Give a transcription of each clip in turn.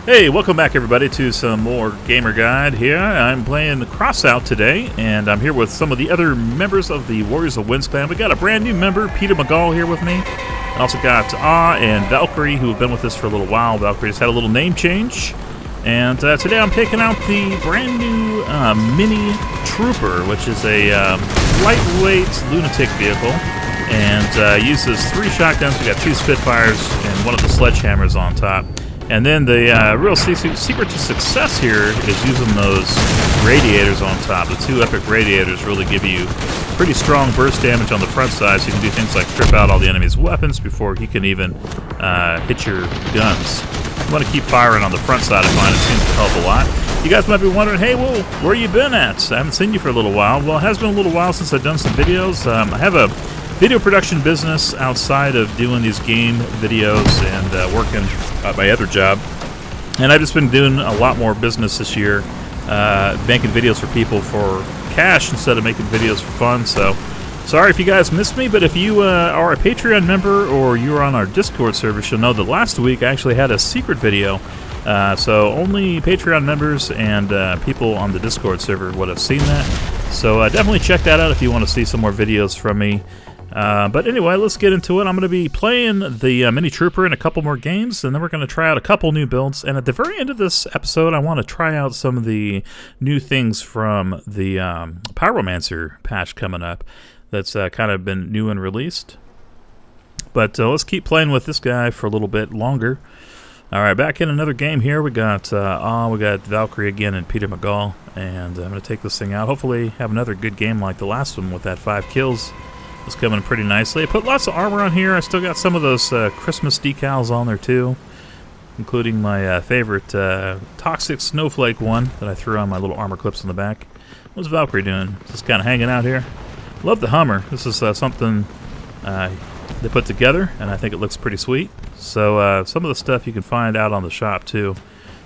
Hey, welcome back everybody to some more Gamer Guide here. I'm playing Crossout today, and I'm here with some of the other members of the Warriors of Winds clan. We got a brand new member, Peter McGall, here with me. I also got and Valkyrie, who have been with us for a little while. Valkyrie just had a little name change. And today I'm taking out the brand new Mini Trooper, which is a lightweight lunatic vehicle, and uses 3 shotguns. We got 2 Spitfires and one of the sledgehammers on top. And then the real secret to success here is using those radiators on top. The 2 epic radiators really give you pretty strong burst damage on the front side, so you can do things like strip out all the enemy's weapons before he can even hit your guns. You want to keep firing on the front side, I find it seems to help a lot. You guys might be wondering, hey, well, where you been at? I haven't seen you for a little while. Well, it has been a little while since I've done some videos. I have a video production business outside of doing these game videos and working at my other job. And I've just been doing a lot more business this year, making videos for people for cash instead of making videos for fun. So sorry if you guys missed me, but if you are a Patreon member or you're on our Discord server, you'll know that last week I actually had a secret video. So only Patreon members and people on the Discord server would have seen that. So definitely check that out if you want to see some more videos from me. But anyway, let's get into it. I'm going to be playing the Mini Trooper in a couple more games, and then we're going to try out a couple new builds. And at the very end of this episode, I want to try out some of the new things from the Pyromancer patch coming up that's kind of been new and released. But let's keep playing with this guy for a little bit longer. All right, back in another game here. We got Valkyrie again and Peter McGall, and I'm going to take this thing out. Hopefully have another good game like the last one with that 5 kills. It's coming pretty nicely. I put lots of armor on here. I still got some of those Christmas decals on there too, including my favorite Toxic Snowflake one that I threw on my little armor clips in the back. What's Valkyrie doing? Just kind of hanging out here. Love the Hummer. This is something they put together, and I think it looks pretty sweet. So some of the stuff you can find out on the shop too.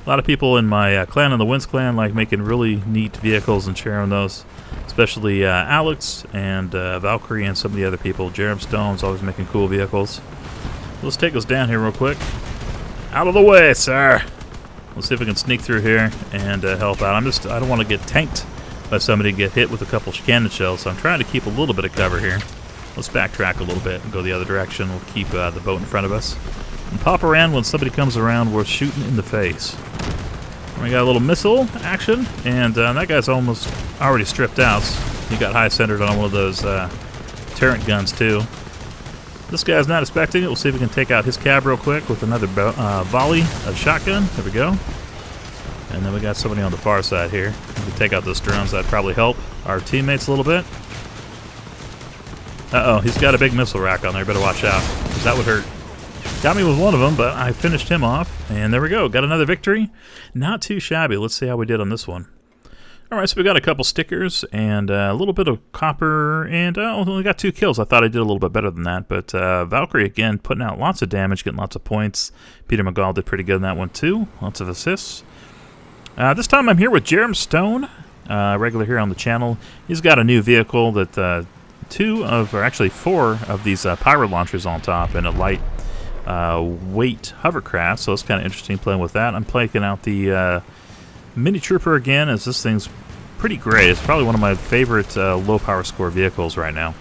A lot of people in my clan, in the Winds clan, like making really neat vehicles and sharing those. Especially Alex and Valkyrie and some of the other people. Jerem Stone's always making cool vehicles. Let's take us down here real quick. Out of the way, sir! Let's see if we can sneak through here and help out. I don't want to get tanked by somebody and get hit with a couple cannon shells, so I'm trying to keep a little bit of cover here. Let's backtrack a little bit and go the other direction. We'll keep the boat in front of us. And pop around when somebody comes around, we're shooting in the face. We got a little missile action, and that guy's almost already stripped out. He got high centered on one of those turret guns too. This guy's not expecting it. We'll see if we can take out his cab real quick with another volley of shotgun. There we go. And then we got somebody on the far side here. We can take out those drones. That'd probably help our teammates a little bit. Uh-oh, he's got a big missile rack on there. Better watch out, because that would hurt. Got me with one of them, but I finished him off. And there we go. Got another victory. Not too shabby. Let's see how we did on this one. All right, so we got a couple stickers and a little bit of copper, and only got 2 kills. I thought I did a little bit better than that, but Valkyrie, again, putting out lots of damage, getting lots of points. Peter McGall did pretty good in that one, too. Lots of assists. This time I'm here with Jerem Stone, regular here on the channel. He's got a new vehicle that 4 of these pyro launchers on top and a light weight hovercraft, so it's kind of interesting playing with that. I'm playing out the Mini Trooper again, as this thing's pretty great. It's probably one of my favorite low power score vehicles right now.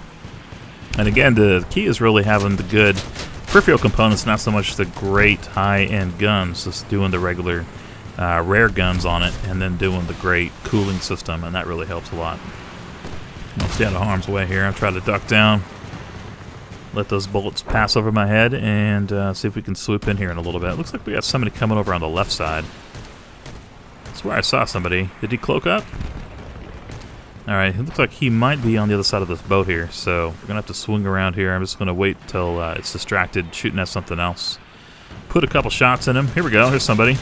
And again, the key is really having the good peripheral components, not so much the great high-end guns, just doing the regular rare guns on it, and then doing the great cooling system, and that really helps a lot. I'll stay out of harm's way here. I'll try to duck down, let those bullets pass over my head, and see if we can swoop in here in a little bit. Looks like we got somebody coming over on the left side. That's where I saw somebody. Did he cloak up? Alright, it looks like he might be on the other side of this boat here, so we're going to have to swing around here. I'm just going to wait till it's distracted, shooting at something else. Put a couple shots in him. Here we go. Here's somebody.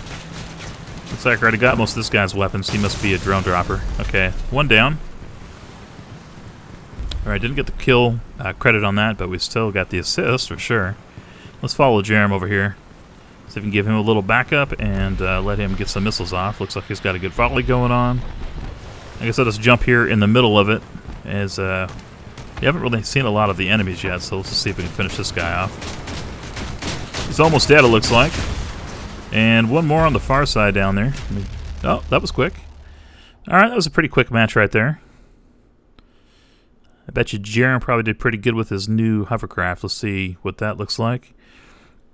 Looks like I already got most of this guy's weapons. He must be a drone dropper. Okay, one down. Alright, didn't get the kill credit on that, but we still got the assist for sure. Let's follow Jerem over here. See if we can give him a little backup and let him get some missiles off. Looks like he's got a good volley going on. I guess I'll just jump here in the middle of it, as you haven't really seen a lot of the enemies yet, so let's just see if we can finish this guy off. He's almost dead, it looks like. And one more on the far side down there. Oh, that was quick. Alright, that was a pretty quick match right there. I bet you Jerem probably did pretty good with his new hovercraft. Let's see what that looks like.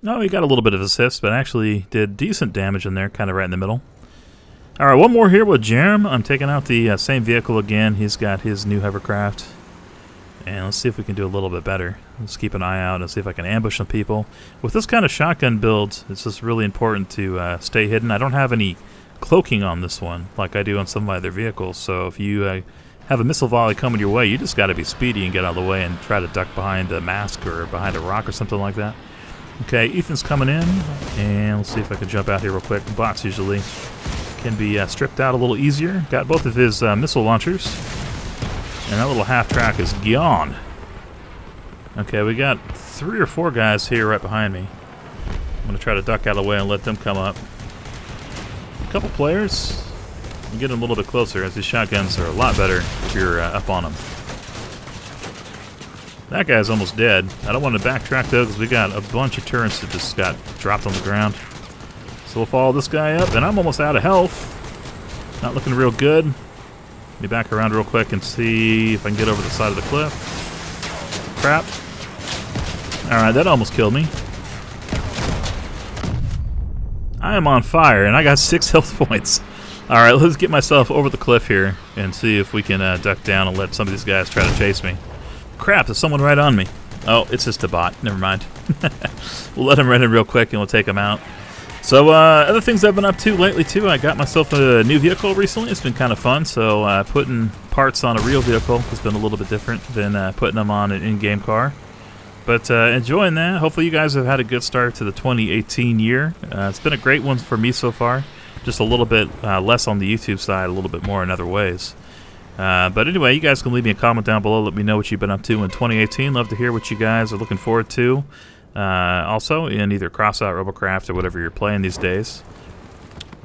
Oh, he got a little bit of assist, but actually did decent damage in there, kind of right in the middle. Alright, one more here with Jerem. I'm taking out the same vehicle again. He's got his new hovercraft. And let's see if we can do a little bit better. Let's keep an eye out and see if I can ambush some people. With this kind of shotgun build, it's just really important to stay hidden. I don't have any cloaking on this one like I do on some of my other vehicles. So if you have a missile volley coming your way, you just got to be speedy and get out of the way and try to duck behind a mask or behind a rock or something like that. Okay, Ethan's coming in, and let's see if I can jump out here real quick. Bots usually can be stripped out a little easier. Got both of his missile launchers, and that little half track is gone. Okay, we got 3 or 4 guys here right behind me. I'm going to try to duck out of the way and let them come up. A couple players. I'm getting a little bit closer, as these shotguns are a lot better if you're up on them. That guy's almost dead. I don't want to backtrack though, because we got a bunch of turrets that just got dropped on the ground. So we'll follow this guy up, and I'm almost out of health. Not looking real good. Let me back around real quick and see if I can get over the side of the cliff. Crap. Alright, that almost killed me. I am on fire, and I got 6 health points. Alright, let's get myself over the cliff here and see if we can duck down and let some of these guys try to chase me. Crap, there's someone right on me. Oh, it's just a bot. Never mind. We'll let him run in real quick and we'll take him out. So, other things I've been up to lately, too. I got myself a new vehicle recently. It's been kind of fun. So, putting parts on a real vehicle has been a little bit different than putting them on an in-game car. But enjoying that. Hopefully you guys have had a good start to the 2018 year. It's been a great one for me so far. Just a little bit less on the YouTube side, a little bit more in other ways. But anyway, you guys can leave me a comment down below. Let me know what you've been up to in 2018. Love to hear what you guys are looking forward to. Also, in either Crossout, Robocraft, or whatever you're playing these days.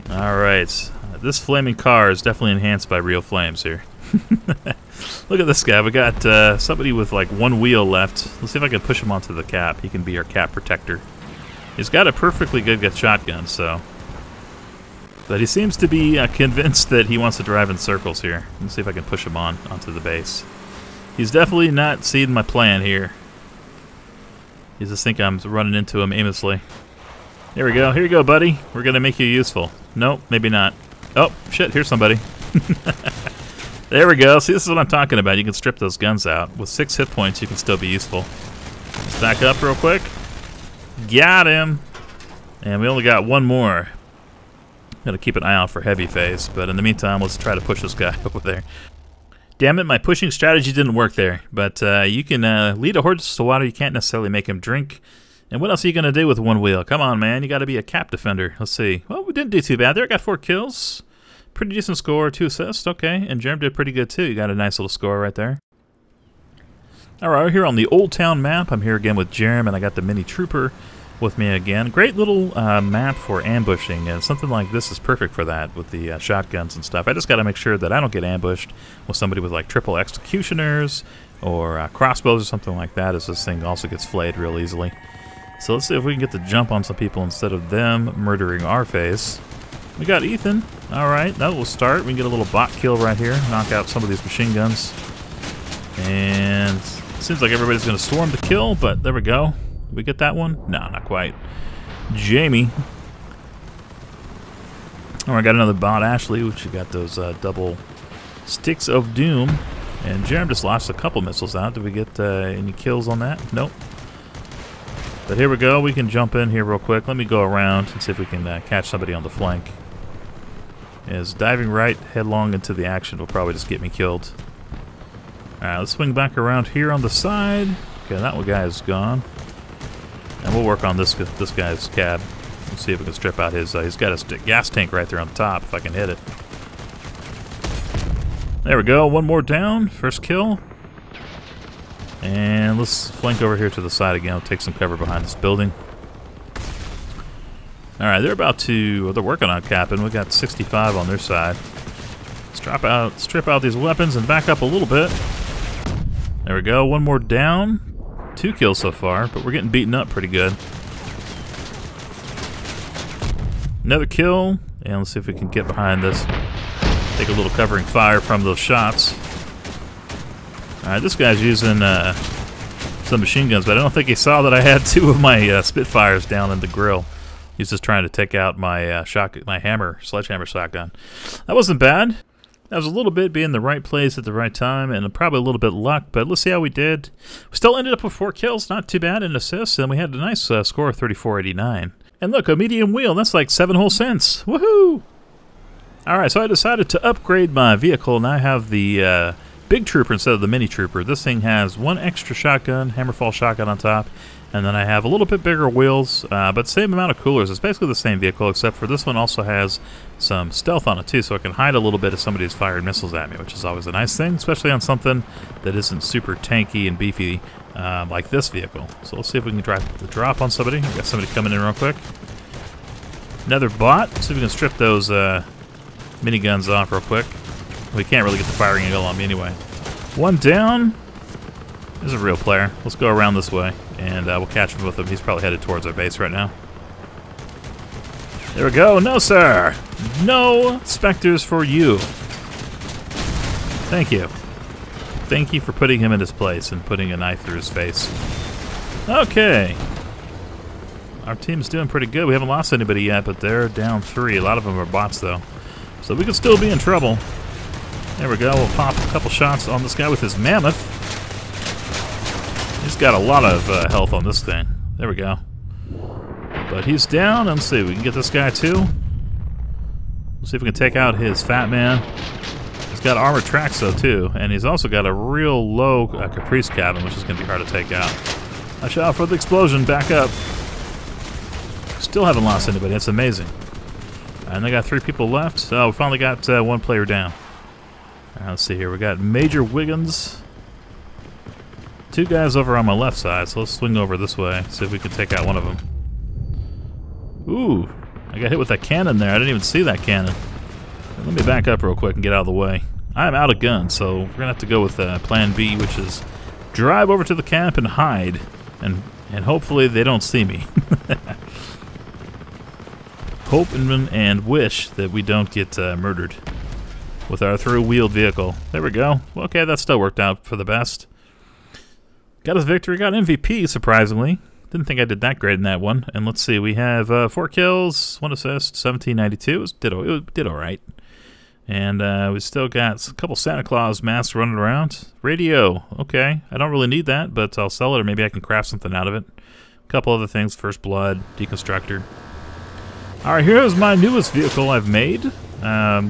Alright. This flaming car is definitely enhanced by real flames here. Look at this guy. We got somebody with like 1 wheel left. Let's see if I can push him onto the cap. He can be our cap protector. He's got a perfectly good shotgun, so... But he seems to be convinced that he wants to drive in circles here. Let's see if I can push him onto the base. He's definitely not seeing my plan here. He just think I'm running into him aimlessly. There we go. Here you go, buddy. We're going to make you useful. Nope, maybe not. Oh, shit, here's somebody. There we go. See, this is what I'm talking about. You can strip those guns out. With 6 hit points, you can still be useful. Let's back up real quick. Got him. And we only got 1 more. Gotta keep an eye out for heavy phase, but in the meantime, let's try to push this guy over there. Damn it, my pushing strategy didn't work there, but you can lead a horse to water. You can't necessarily make him drink. And what else are you gonna do with 1 wheel? Come on, man, you gotta be a cap defender. Let's see. Well, we didn't do too bad there. I got 4 kills. Pretty decent score, 2 assists, okay. And Jerem did pretty good too. You got a nice little score right there. Alright, we're here on the Old Town map. I'm here again with Jerem, and I got the Mini Trooper with me again. Great little map for ambushing, and something like this is perfect for that with the shotguns and stuff. I just got to make sure that I don't get ambushed with somebody with like triple executioners or crossbows or something like that, as this thing also gets flayed real easily. So let's see if we can get the jump on some people instead of them murdering our face. We got Ethan. Alright, that will start. We can get a little bot kill right here, knock out some of these machine guns. And it seems like everybody's going to swarm the kill, but there we go. Did we get that one? No, not quite. Jamie. Oh, I got another bot, Ashley, which you got those double sticks of doom. And Jerem just lost a couple missiles out. Did we get any kills on that? Nope. But here we go. We can jump in here real quick. Let me go around and see if we can catch somebody on the flank. As diving right headlong into the action will probably just get me killed. Alright, let's swing back around here on the side. Okay, that one guy is gone. And we'll work on this guy's cab. Let's see if we can strip out his... he's got a gas tank right there on the top, if I can hit it. There we go. 1 more down. First kill. And let's flank over here to the side again. We'll take some cover behind this building. Alright, they're about to... Well, they're working on capping. We got 65 on their side. Let's strip out these weapons and back up a little bit. There we go. 1 more down. 2 kills so far, but we're getting beaten up pretty good. Another kill, and let's see if we can get behind this. Take a little covering fire from those shots. Alright, this guy's using some machine guns, but I don't think he saw that I had 2 of my Spitfires down in the grill. He's just trying to take out my sledgehammer shotgun. That wasn't bad. That was a little bit being in the right place at the right time, and probably a little bit luck, but let's see how we did. We still ended up with 4 kills, not too bad, and assists, and we had a nice score of 3489. And look, a medium wheel, that's like 7 whole cents. Woohoo! Alright, so I decided to upgrade my vehicle, and I have the big trooper instead of the mini trooper. This thing has 1 extra shotgun, hammerfall shotgun on top, and then I have a little bit bigger wheels, but same amount of coolers. It's basically the same vehicle, except for this one also has some stealth on it too, so I can hide a little bit if somebody's fired missiles at me, which is always a nice thing, especially on something that isn't super tanky and beefy like this vehicle. So let's see if we can drive the drop on somebody. We've got somebody coming in real quick. Another bot. Let's see if we can strip those miniguns off real quick. We can't really get the firing angle on me anyway. 1 down. There's a real player. Let's go around this way, and we'll catch him with him. He's probably headed towards our base right now. There we go. No, sir. No specters for you. Thank you. Thank you for putting him in his place and putting a knife through his face. Okay. Our team's doing pretty good. We haven't lost anybody yet, but they're down 3. A lot of them are bots, though. So we could still be in trouble. There we go. We'll pop a couple shots on this guy with his mammoth. He's got a lot of health on this thing. There we go. But he's down. Let's see. We can get this guy too. Let's see if we can take out his fat man. He's got armored tracks though too, and he's also got a real low Caprice cabin, which is going to be hard to take out. Watch out for the explosion. Back up. Still haven't lost anybody. That's amazing. And they got 3 people left. So we finally got 1 player down. Let's see here. We got Major Wiggins. 2 guys over on my left side, so let's swing over this way, see if we can take out one of them. Ooh, I got hit with that cannon there. I didn't even see that cannon. Let me back up real quick and get out of the way. I'm out of guns, so we're going to have to go with plan B, which is drive over to the camp and hide, and hopefully they don't see me. Hope and wish that we don't get murdered with our through-wheeled vehicle. There we go. Well, okay, that still worked out for the best. Got his victory, got MVP, surprisingly. Didn't think I did that great in that one. And let's see, we have 4 kills, 1 assist, 1792. It did all right. And we still got a couple Santa Claus masks running around. Radio, okay. I don't really need that, but I'll sell it, or maybe I can craft something out of it. A couple other things, First Blood, Deconstructor. All right, here's my newest vehicle I've made.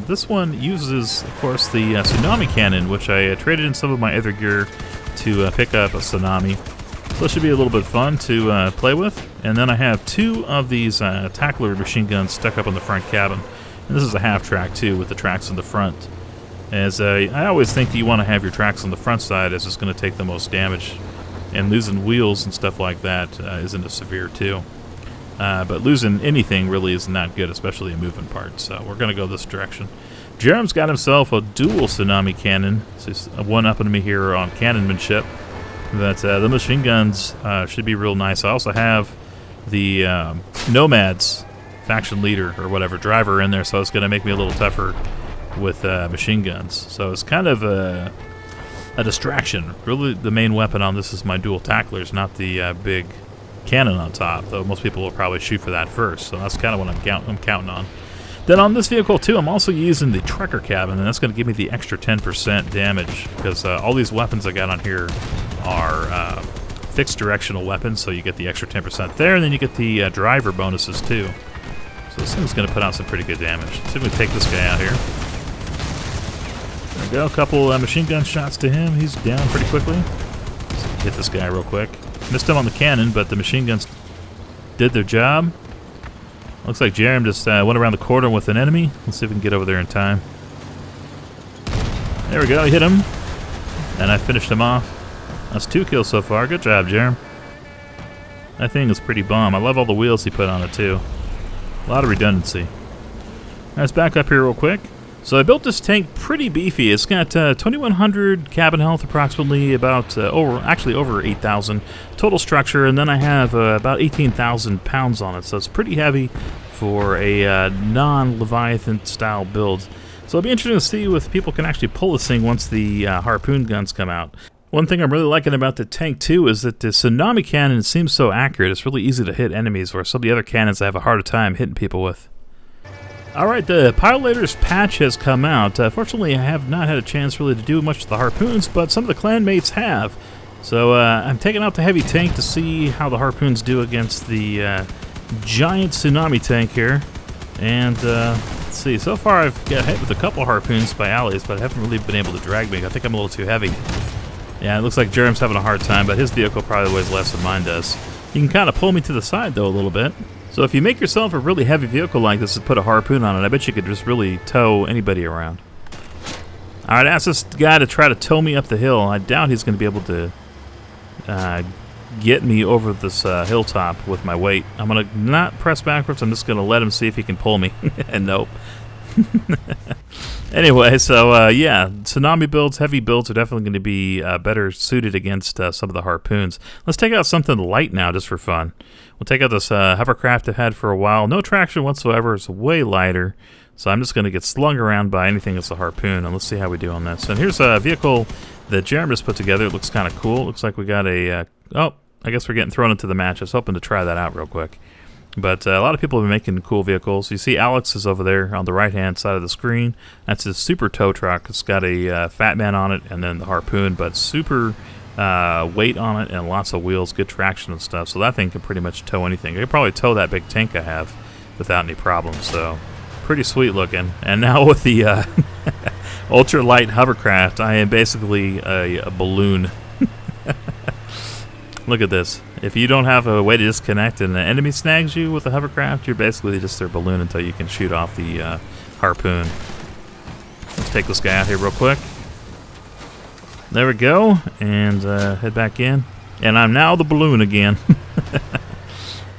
This one uses, of course, the tsunami cannon, which I traded in some of my other gear to pick up a tsunami. So this should be a little bit fun to play with. And then I have 2 of these tackler machine guns stuck up on the front cabin. And this is a half track too, with the tracks in the front. As I always think that you want to have your tracks on the front side, as it's going to take the most damage. And losing wheels and stuff like that isn't as severe too. But losing anything really is not good, especially a moving part. So we're going to go this direction. Jerem's got himself a dual tsunami cannon. So he's one up on me here on cannonmanship. But the machine guns should be real nice. I also have the Nomads faction leader or whatever driver in there, so it's going to make me a little tougher with machine guns. So it's kind of a distraction. Really, the main weapon on this is my dual tacklers, not the big cannon on top, though most people will probably shoot for that first. So that's kind of what I'm counting on. Then on this vehicle too, I'm also using the Trekker cabin, and that's going to give me the extra 10% damage, because all these weapons I got on here are fixed directional weapons, so you get the extra 10% there, and then you get the driver bonuses too. So this thing's going to put out some pretty good damage. Let's see if we can take this guy out here. There we go, a couple machine gun shots to him. He's down pretty quickly. Let's hit this guy real quick. Missed him on the cannon, but the machine guns did their job. Looks like Jerem just went around the corner with an enemy. Let's see if we can get over there in time. There we go, hit him. And I finished him off. That's 2 kills so far. Good job, Jerem. That thing is pretty bomb. I love all the wheels he put on it, too. A lot of redundancy. Let's back up here real quick. So I built this tank pretty beefy. It's got 2,100 cabin health, approximately about over 8,000 total structure, and then I have about 18,000 pounds on it. So it's pretty heavy for a non-Leviathan style build. So it'll be interesting to see if people can actually pull this thing once the Harpoon guns come out. One thing I'm really liking about the tank too is that the tsunami cannon seems so accurate. It's really easy to hit enemies, where some of the other cannons I have a harder time hitting people with. Alright, the Pilolators patch has come out. Fortunately, I have not had a chance really to do much with the Harpoons, but some of the clanmates have. So I'm taking out the heavy tank to see how the Harpoons do against the giant tsunami tank here. And let's see, so far I've got hit with a couple Harpoons by allies, but I haven't really been able to drag me. I think I'm a little too heavy. Yeah, it looks like Jerem's having a hard time, but his vehicle probably weighs less than mine does. You can kind of pull me to the side, though, a little bit. So if you make yourself a really heavy vehicle like this and put a Harpoon on it, I bet you could just really tow anybody around. Alright, I asked this guy to try to tow me up the hill. I doubt he's going to be able to get me over this hilltop with my weight. I'm going to not press backwards. I'm just going to let him see if he can pull me. And nope. Anyway, so yeah, tsunami builds, heavy builds are definitely going to be better suited against some of the Harpoons. Let's take out something light now just for fun. We'll take out this hovercraft I've had for a while. No traction whatsoever. It's way lighter. So I'm just going to get slung around by anything that's a Harpoon, and let's see how we do on this. And here's a vehicle that Jeremy just put together. It looks kind of cool. It looks like we got a... oh, I guess we're getting thrown into the match. I was hoping to try that out real quick. But a lot of people have been making cool vehicles. You see Alex is over there on the right-hand side of the screen. That's his super tow truck. It's got a Fat Man on it and then the Harpoon, but super weight on it and lots of wheels, good traction and stuff. So that thing can pretty much tow anything. It could probably tow that big tank I have without any problems. So pretty sweet looking. And now with the ultralight hovercraft, I am basically a balloon. Look at this. If you don't have a way to disconnect and an enemy snags you with a hovercraft, you're basically just their balloon until you can shoot off the Harpoon. Let's take this guy out here real quick. There we go. And head back in. And I'm now the balloon again.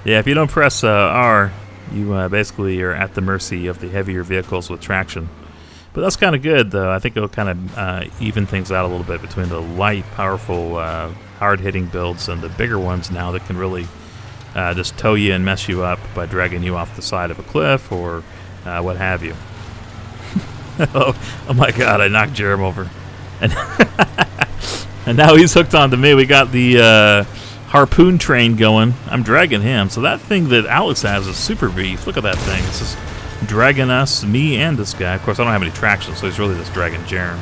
Yeah, if you don't press R, you basically are at the mercy of the heavier vehicles with traction. But that's kind of good, though. I think it'll kind of even things out a little bit between the light, powerful, hard-hitting builds and the bigger ones now that can really just tow you and mess you up by dragging you off the side of a cliff or what have you. Oh my God, I knocked Jerem over. And, and now he's hooked onto me. We got the Harpoon train going. I'm dragging him. So that thing that Alex has is super beef. Look at that thing. It's just dragging us, me and this guy. Of course, I don't have any traction, so he's really just dragging Jerem.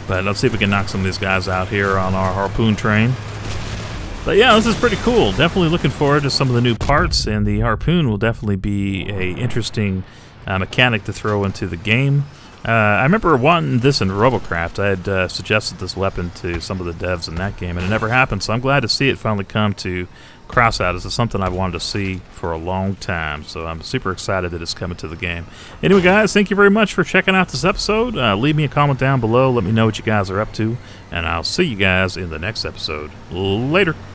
But let's see if we can knock some of these guys out here on our Harpoon train. But yeah, this is pretty cool. Definitely looking forward to some of the new parts, and the Harpoon will definitely be a interesting mechanic to throw into the game. I remember wanting this in Robocraft. I had suggested this weapon to some of the devs in that game, and it never happened, so I'm glad to see it finally come to Crossout. This is something I've wanted to see for a long time, so I'm super excited that it's coming to the game. Anyway, guys, thank you very much for checking out this episode. Leave me a comment down below. Let me know what you guys are up to, and I'll see you guys in the next episode. Later.